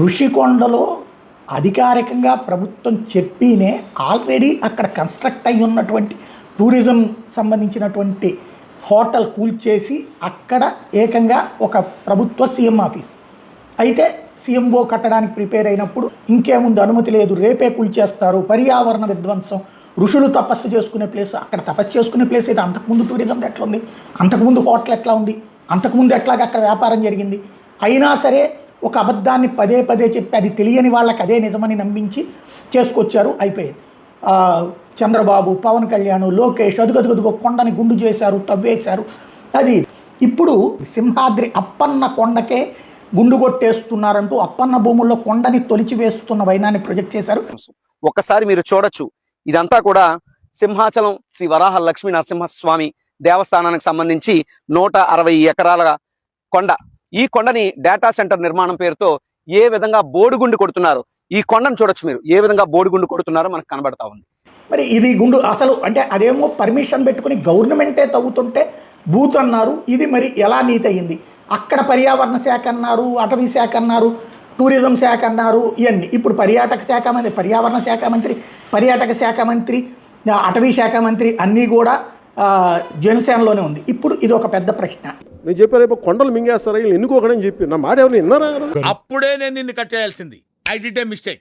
ఋషికొండలో అధికారికంగా ప్రభుత్వం చెప్పినే ఆల్రెడీ అక్కడ కన్స్ట్రక్ట్ అయి ఉన్నటువంటి టూరిజం సంబంధించినటువంటి హోటల్ కూల్చేసి అక్కడ ఏకంగా ఒక ప్రభుత్వ సీఎం ఆఫీస్ అయితే సీఎంఓ కట్టడానికి ప్రిపేర్ అయినప్పుడు ఇంకేముంది అనుమతి లేదు, రేపే కూల్చేస్తారు, పర్యావరణ విధ్వంసం, ఋషులు తపస్సు చేసుకునే ప్లేస్, అక్కడ తపస్సు చేసుకునే ప్లేస్ అయితే అంతకుముందు టూరిజం ఎట్లా ఉంది, అంతకుముందు హోటల్ ఎట్లా ఉంది, అంతకుముందు ఎట్లాగా అక్కడ వ్యాపారం జరిగింది. అయినా సరే ఒక అబద్ధాన్ని పదే పదే చెప్పి అది తెలియని వాళ్ళకి అదే నిజమని నమ్మించి చేసుకొచ్చారు, అయిపోయింది. చంద్రబాబు, పవన్ కళ్యాణ్, లోకేష్ అదుగదుగదుగో కొండని గుండు చేశారు, తవ్వేశారు. అది ఇప్పుడు సింహాద్రి అప్పన్న కొండకే గుండు కొట్టేస్తున్నారంటూ అప్పన్న భూముల్లో కొండని తొలిచివేస్తున్న వైనాన్ని ప్రొజెక్ట్ చేశారు. ఒక్కసారి మీరు చూడొచ్చు, ఇదంతా కూడా సింహాచలం శ్రీ వరాహ లక్ష్మీ నరసింహస్వామి దేవస్థానానికి సంబంధించి 160 ఎకరాల కొండ. ఈ కొండని డేటా సెంటర్ నిర్మాణం పేరుతో ఏ విధంగా బోడిగుండు కొడుతున్నారు, ఈ కొండను చూడొచ్చు మీరు, ఏ విధంగా బోడిగుండు కొడుతున్నారో మనకు కనబడతా ఉంది. మరి ఇది గుండు అసలు అంటే అదేమో పర్మిషన్ పెట్టుకుని గవర్నమెంటే తవ్వుతుంటే బూత్ అన్నారు, ఇది మరి ఎలా నీతి అయ్యింది? అక్కడ పర్యావరణ శాఖ అన్నారు, అటవీ శాఖ అన్నారు, టూరిజం శాఖ అన్నారు, ఇవన్నీ. ఇప్పుడు పర్యాటక శాఖ మంత్రి, పర్యావరణ శాఖ మంత్రి, పర్యాటక శాఖ మంత్రి, అటవీ శాఖ మంత్రి అన్నీ కూడా జనసేనలోనే ఉంది. ఇప్పుడు ఇది ఒక పెద్ద ప్రశ్న. నేను చెప్పాను రేపు కొండలు మింగేస్తారా వీళ్ళు ఎన్నుకోకడని చెప్పి నా మాట ఎవరు విన్నారా? అప్పుడే నేను నిన్ను కట్ చేయాల్సింది. I did a mistake.